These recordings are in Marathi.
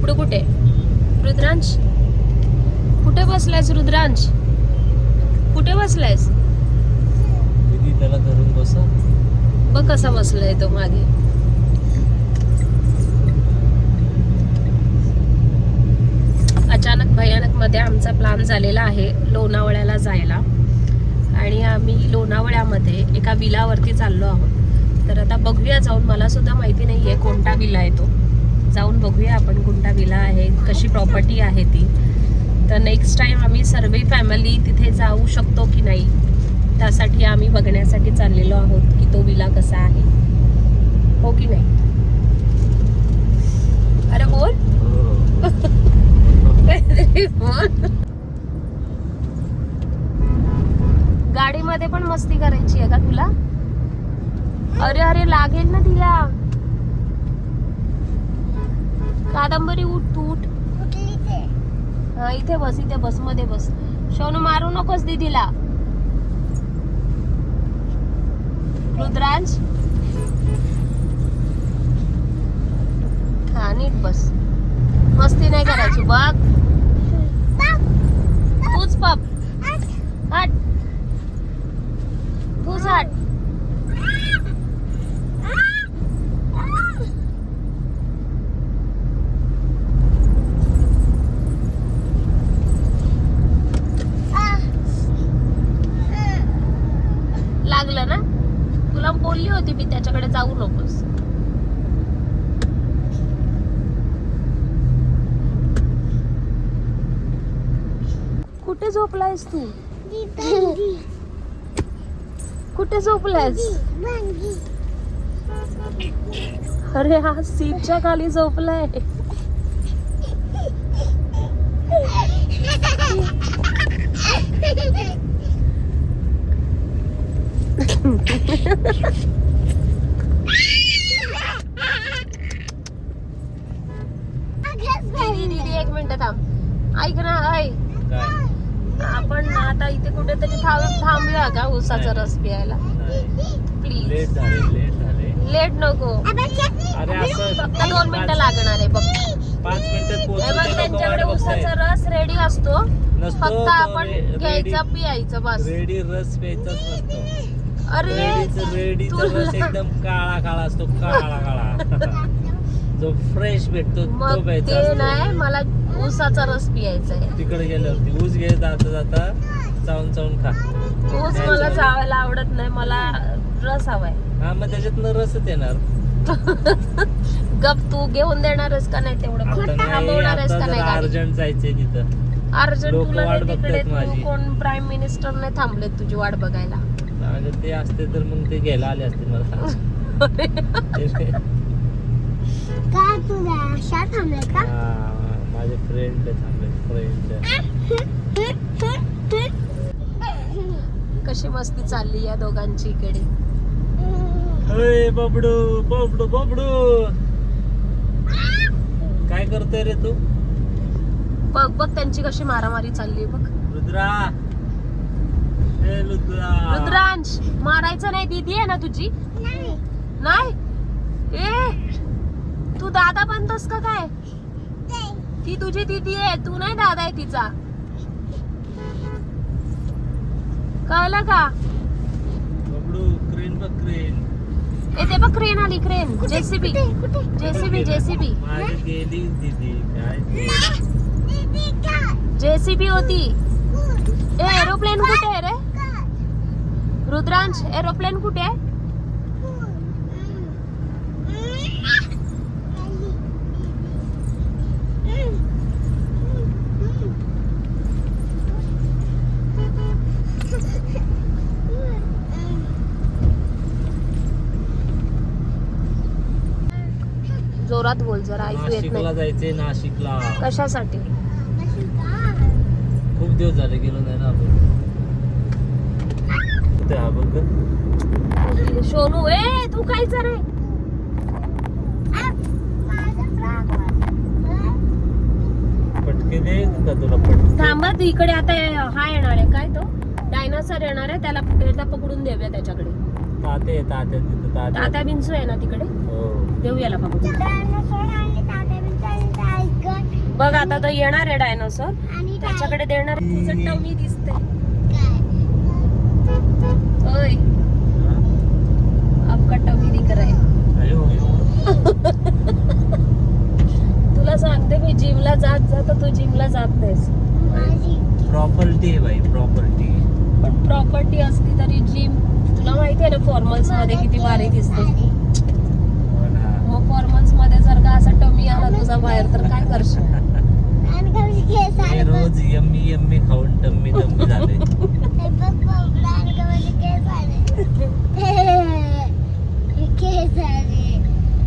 बबडू कुठे? रुद्रांश कुठे बसलायस? रुद्रांश कुठे बसलायस? दीदी त्याला धरून बस. बघ कसा बसलाय तो मागे. अचानक भयानक मध्ये आमचा प्लॅन झालेला आहे लोणावळ्याला जायला आणि आम्ही लोणावळ्यामध्ये एका विलावरती चाललो आहोत. तर आता बघूया जाऊन, मला सुद्धा माहिती नाही आहे कोणता विला आहे तो. जाऊन बघूया आपण कोणता विला आहे, कशी प्रॉपर्टी आहे ती. तर नेक्स्ट टाइम आम्ही सर्व फॅमिली तिथे जाऊ शकतो की नाही त्यासाठी आम्ही बघण्यासाठी चाललेलो आहोत की तो विला कसा आहे, हो की नाही. अरे बोल गाडीमध्ये पण मस्ती करायची आहे का तुला? अरे अरे लागेल ना तिला. कादंबरी उठ तू उठ. हा इथे बस, इथे बस मध्ये बस. शोनू मारू नकोस दीदीला. रुद्रांश हा नीट बस, मस्ती नाही करायची बघ. तूच पप हट, तूच हट. लागलं ना? तुला बोलली होती मी त्याच्याकडे जाऊ नकोस. कुठे झोपलायस तू? कुठे झोपलायस? अरे हा सीटच्या खाली झोपलाय. दीदी एक मिनिट थांब. ऐक ना, आपण आता इथे कुठेतरी थांबूया का उसाचा रस प्यायला? प्लीज. लेट नको. फक्त 2 मिनिटं लागणार आहे बघ. 5 मिनिटात बघ त्यांच्याकडे उसाचा रस रेडी असतो, फक्त आपण घ्यायचं पियायचं बस. रेडी रस प्यायचाच नसतो. अरे रेडीचा रस एकदम काळा काळा असतो, काळा काळा जो फ्रेश भेटतो तो प्यायचा ते असतो. नाही, मला ऊसाचा रस पियायचा आहे. तिकडे गेल्यावरती ऊस घे, जाता जाता चावून चावून खा. ऊस मला चावायला आवडत नाही, मला रस हवाय. हा मग त्याच्यातनं रसच येणार. गप, तू घेऊन देणारच का नाही तेवढं? थांबवणार आहेस का नाही गाडी? अर्जंट जायचंय तिथं. अर्जंट लोकं तुला वाट नाही तिकडे. बघतात माझी. तू कोण प्राईम मिनिस्टर नाही थांबले तुझी वाट बघायला? अगं ते असते तर मग ते घ्यायला आले असते मला. काय तुला अशा थांबले का? माझे फ्रेंड थांबले, फ्रेंड. कशी मस्ती चालली या दोघांची इकडे. अरे बबडू बबडू बबडू काय करतोय रे तू? बघ बघ त्यांची कशी मारामारी चालली बघ. रुद्रा, ए रुद्रा. रुद्रांश मारायचं नाही, दीदी आहे ना तुझी? नाही. ए तू दादा बनतोस का काय? ती तुझी दीदी आहे, तू नाही दादा आहे तिचा. कळलं का? बबडू क्रेन बघ, क्रेन. ते बघ क्रेन आली, क्रेन. जेसीबी जेसीबी जेसीबी माझी गेली दीदी. काय जेसीबी होती. ए एरोप्लेन कुठे आहे रे? रुद्रांश एरोप्लेन कुठे आहे? जोरात बोल जरा, ऐकू येत नाशिकला नाही. जायचंय, नाशिकला. कशासाठी? खूप दिवस झाले गेलो नाही ना आपण. कुठे हा बघ सोनू, ए तू कायच रे? पटके दे का तुला पटके? थांबा, इकडे आता हा येणार आहे, काय तो डायनासोर येणार आहे, त्याला पकडून देऊया त्याच्याकडे. तात्या तिथं तात्या. तात्या बिंचू आहे ना तिकडे, हो देऊ याला पकडून. बघ आता तर येणार आहे डायनोसॉर, आणि त्याच्याकडे देणार. तुझं टमी दिसतंय. काय ओय आपका टमी दिख रहा है. तुला सांगते मी जिमला जात तू जिमला जात नाहीस. माझी प्रॉपर्टी आहे बाई, प्रॉपर्टी. पण प्रॉपर्टी असली तरी जिम तुला माहिती आहे ना फॉर्मल्स मध्ये किती भारी दिसते. मग फॉर्मल्स मध्ये जर का असा टमी आला तुझा बाहेर तर काय करशील? आणि कमी केस हे आले बघ. रोज यम्मी यम्मी खाऊन टम्मी टम्मी झाले. हे बघ बघ, आणि कमी केस आले. हे केस आले.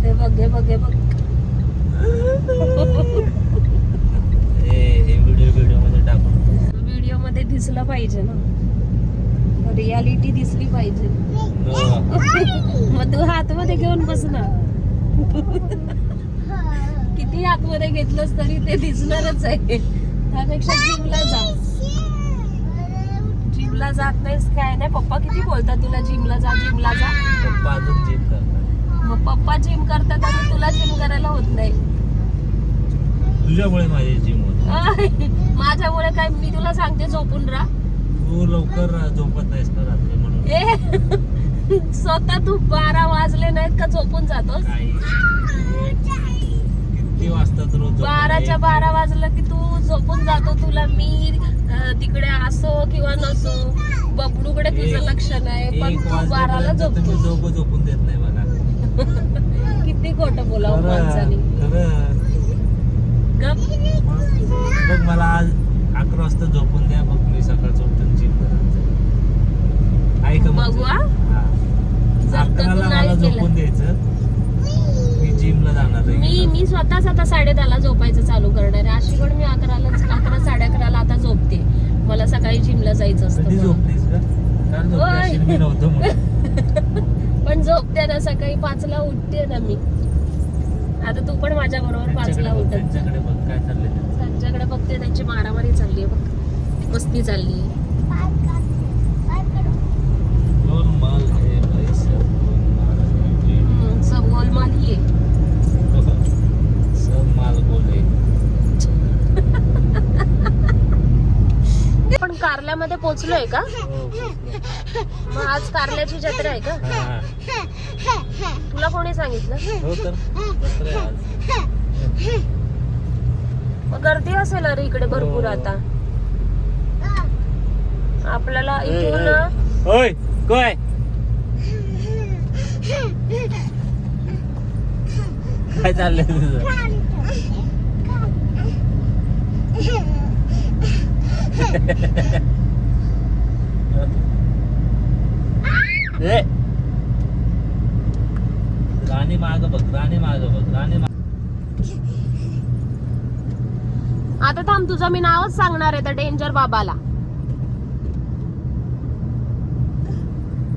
हे बघ हे बघ हे बघ. हे व्हिडिओ मध्ये टाकून व्हिडिओ मध्ये दिसलं पाहिजे ना, रियालिटी दिसली पाहिजे. मग तू हातमध्ये घेऊन बस ना. किती आतमध्ये घेतलंस तरी ते दिसणारच आहे. त्यापेक्षा जिमला जा. जिमला जात नाहीस काय नाही. पप्पा किती बोलतात तुला जिमला जा जिमला जा. पप्पा अजून जिम करतात. मग पप्पा जिम करतात आणि तुला जिम करायला होत नाही. तुझ्यामुळे माझी जिम होत. माझ्यामुळे काय? मी तुला सांगते झोपून राहा. तू लवकर झोपत नाहीस ना रात्री म्हणून. स्वतः तू 12 वाजले नाहीत का झोपून जातोस? काही किती वाजतात रोज? 12च्या 12 वाजलं की तू झोपून जातो. तुला मी तिकडे असो किंवा नसो बबडूकडे तुझं लक्ष नाही, पण तू 12ला झोपतो. दोघं झोपून देत नाही मला. किती खोटं बोलावं माणसाने. खरं. गप. बघ मला आज 11 वाजता झोपून द्या, बघ मी सकाळचं उठून जिम करायचं. ऐका बघू हा. जर का तू 11ला नाही मला केलं. झोपून द्यायचं, मी जिमला जाणार आहे. मी स्वतःच आता 10:30ला झोपायचं चालू करणार आहे. अशी पण मी 11 11:30ला आता झोपते. मला सकाळी जिमला जायचं असतं कधी म्हणून. झोपलीस का? कारण झोपली असेल मी नव्हतो म्हणून. पण झोपते ना, सकाळी 5ला उठते ना मी. आता तू पण माझ्या बरोबर 5ला उठत. त्यांच्याकडे बघ काय चाललंय त्यांचं. त्यांच्याकडे बघते, त्यांची मारामारी चालली आहे बघ, मस्ती चालली आहे. गोलमाल है भाई, सब गोलमाल है. सब गोलमाल ही आहे. सब माल बोले. पण कारल्यामध्ये पोहोचलोय का? मग आज कारल्याची जत्रा आहे का? हा. तुला कोणी सांगितलं? हो तर जत्रा आहे आज. मग गर्दी असेल अरे इकडे भरपूर आता. आपल्याला इथून ओय काय काय चाललंय तुझं? ए, राणी माग बघ, राणी माग बघ, राणी माग. आता थांब, तुझं मी नावच सांगणार आहे त्या डेंजर बाबाला.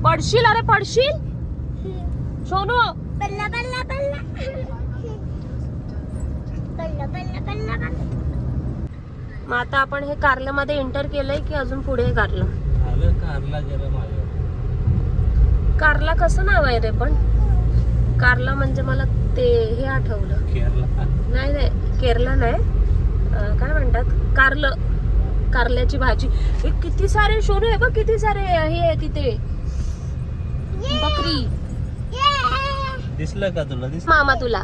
पडशील, अरे पडशील सोनू. बल्ला बल्ला बल्ला बल्ला बल्ला बल्ला बल्ला. मग आता आपण हे कारल्यामध्ये एंटर केलंय की अजून पुढे कारलं? आलं कारला गेलं माझं. कारला कसं नाव आहे रे? पण कारला म्हणजे मला ते हे आठवलं. केरला. नाही नाही, केरला नाही. काय म्हणतात, कारलं. कारल्याची भाजी. हे किती सारे सोनू आहे बघ, किती सारे हे आहे तिथे. बकरी. दिसलं का तुला? दिसलं? मामा तुला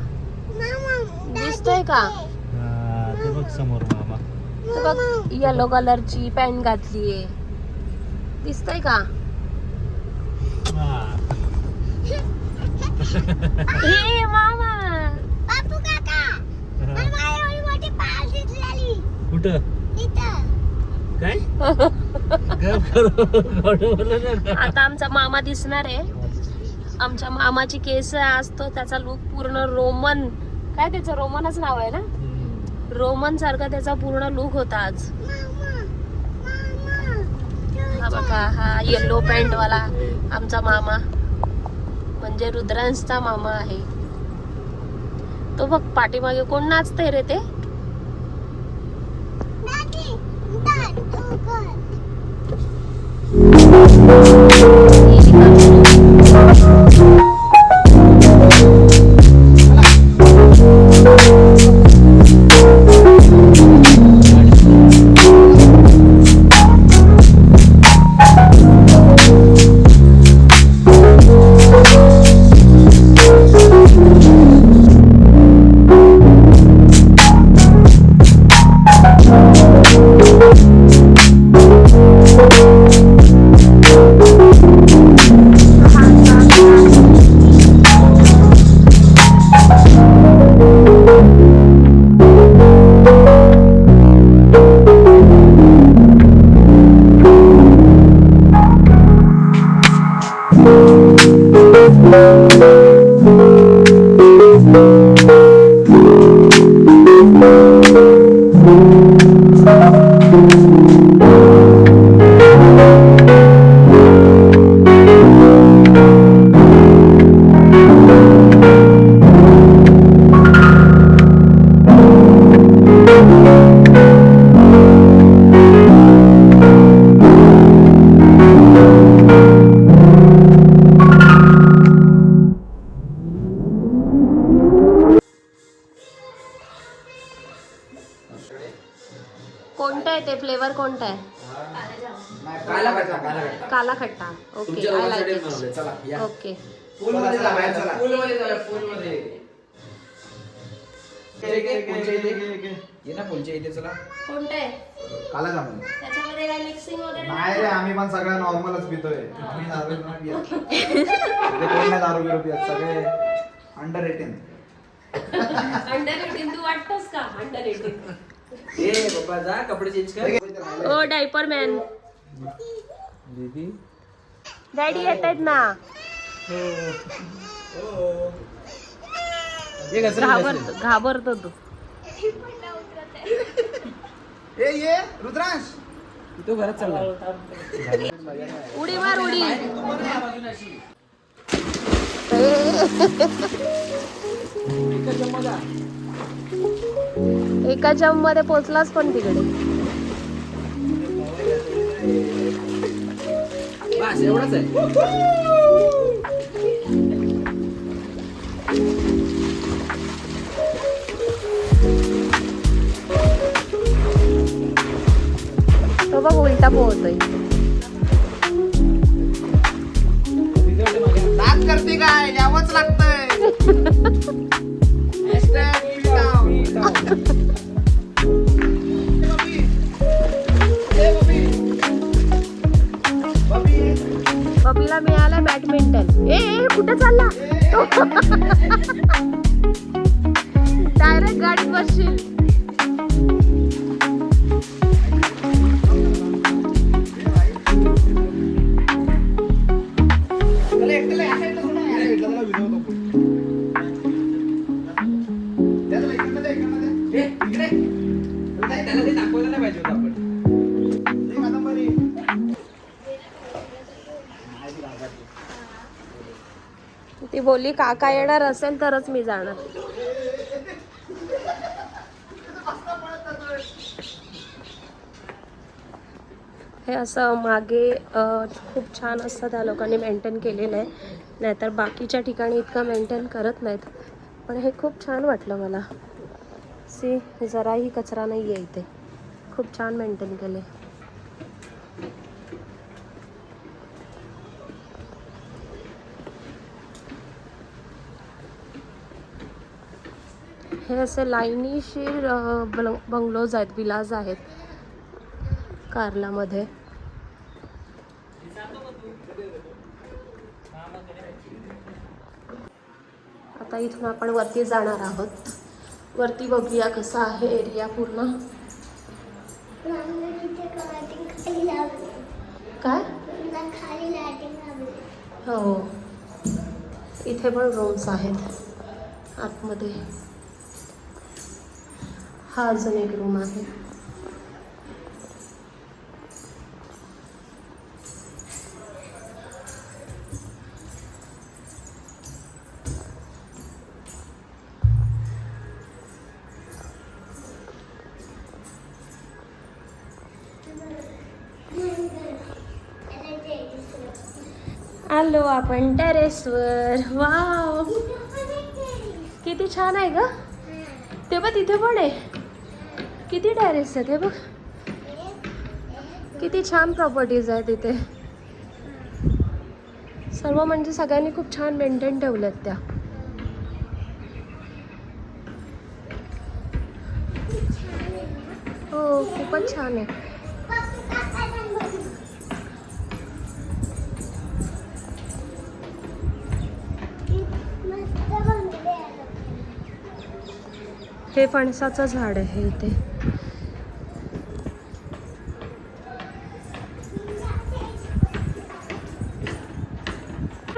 दिसतोय का? हा, ते बघ समोर मामा. तर बघ येलो कलरची पॅन्ट घातलीये, दिसतंय का? हा. हे मामा. बापू काका, मला माझी मोठी पाल दिसलेली कुठं? इथं. काय? गप करू, खोटं बोलू नका. आता आमचा मामा दिसणार आहे. आमच्या मामाची केस असतो, त्याचा लुक पूर्ण रोमन. काय त्याचं रोमनच नाव आहे ना? रोमन सारखा त्याचा पूर्ण लुक होता आज. हा बघा, हा येलो पॅन्ट वाला आमचा मामा, म्हणजे रुद्रांशचा मामा आहे तो. बघ पाठीमागे कोण नाचतंय रे? ते दादी, दाद, उघड. कोणतं आहे ते फ्लेवर कोणता आहे? काला खट्टा, काला खट्टा. काला खट्टा. ओके तुमच्या आय लाईक दोघांसाठी बनवलंय. इट. चला या. ओके पूलमध्ये जा बाहेर चला. पूलमध्ये जाऊया, पूलमध्ये. पुलच्या इथे. ये ना पुलच्या इथे चला. कोणतं आहे? काला जामुन. त्याच्यामध्ये काय मिक्सिंग वगैरे नाही रे, आम्ही पण सगळं नॉर्मलच पितोय. आम्ही दारू नाही पित. इथे कोण नाही दारू बिरू पित, सगळे अंडर 18. अंडर 18 तू वाटतोस का? अंडर 18. ए बाबा जा कपडे चेंज कर. ओ डायपर मॅन दीदी डॅडी येत आहेत ना. घाबरतो तू. ए ये रुद्रांश. तू घरात चालला. उडी मार उडी. एका जम मध्ये पोचलाच पण तिकडे. बस एवढंच आहे. तो बघ उलटा पोहतोय. नाच करते काय, यावंच लागतंय. बबीला मिळाला बॅडमिंटन. ए कुठे चालला? डायरेक्ट गाडीत बसशील. त्याला ते दाखवायला नाही पाहिजे होतं आपण. ती बोलली काका येणार असेल तरच मी जाणार. हे असं मागे खूप छान असं त्या लोकांनी मेंटेन केलेलं आहे. नाहीतर बाकीच्या ठिकाणी इतकं मेंटेन करत नाहीत. पण हे खूप छान वाटलं मला. सी जराही कचरा नाही आहे इथे. खूप छान मेंटेन केले. हे असे लाईनीशीर बंगलोज आहेत, विलाज आहेत कार्लामध्ये. आता इथून आपण वरती जाणार आहोत. वरती बघूया कसा आहे एरिया पूर्ण. काय हो इथे पण रूम्स आहेत आतमध्ये. हा अजून एक रूम आहे. आलो आपण टेरेसवर. वाव किती छान आहे ग. ते बघ तिथे पण आहे. किती टेरेस आहे ते बघ. किती छान प्रॉपर्टीज आहे तिथे. सर्व म्हणजे सगळ्यांनी खूप छान मेंटेन ठेवल्यात त्या. हो खूपच छान आहे. हे फणसाचं झाड आहे इथे.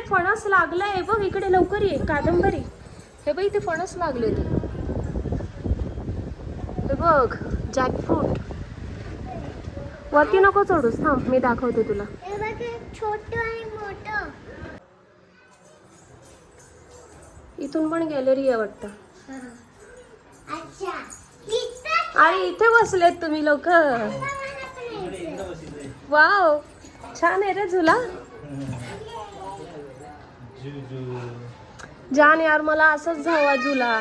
फणस लागलाय बघ इकडे. लवकर ये कादंबरी. हे बघ इथे फणस लागले. हे बघ जॅकफ्रूट. वरती नको चढूस, थांब मी दाखवते तुला. छोटं आणि मोठं. इथून पण गॅलरी आहे वाटतं. अच्छा अरे इथे बसलेत तुम्ही लोक. वाव छान आहे रे झुला. जान यार मला असंच हवा झुला.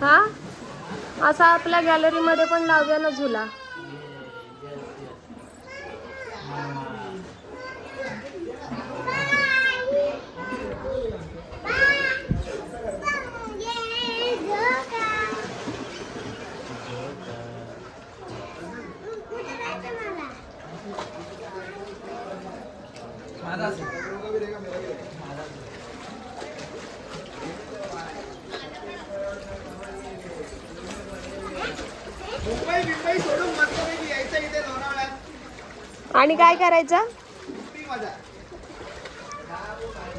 हा असा आपल्या गॅलरीमध्ये पण लावूया ना झुला. मुंबई सोडून मस्तपैकी यायचं इथे लोणावळ्यात. आणि काय करायचं? ती मजा.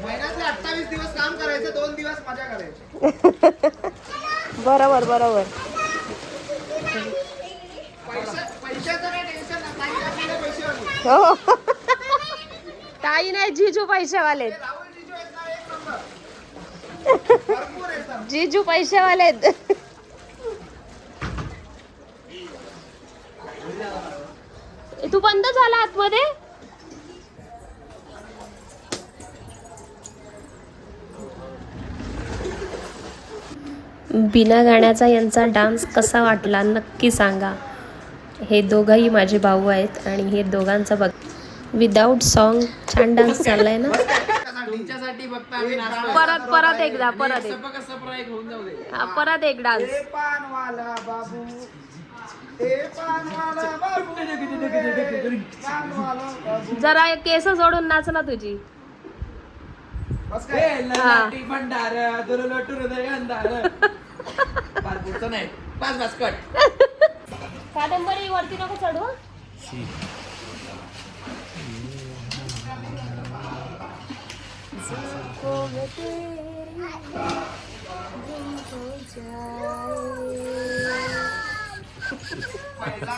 महिन्यातले 28 दिवस काम करायचं, 2 दिवस मजा करायची. बरोबर बरोबर. पैशाचं काही टेन्शन नाही, आपल्याला पैसे वाटले. हो ताई नाही, जिजू पैसेवाले. राहुल जीजू आहेत ना, एक नंबर. भरपूर आहेत. जिजू पैसेवाले. तू बंद झाला आतमध्ये. बिना गाण्याचा यांचा डान्स कसा वाटला नक्की सांगा. हे दोघंही माझे भाऊ आहेत आणि हे दोघांचा बघ विदाऊट सॉन्ग छान डान्स चाललाय ना. तुमच्यासाठी फक्त आम्ही नाचतोय. परत एकदा परत एक सबक सरप्राईज होऊन जाऊ दे. हा, परत एक डान्स. ए पानवाला बाबू, ए पानवाला बाबू, पानवाला बाबू. जरा केस जोडून नाच ना तुझी. बस ए, काय? ललाटी भंडार, दुरुलोट हृदय अंधार. फार पुढचं नाही. बस कट. कादंबरी वरती नको चढू. पहिला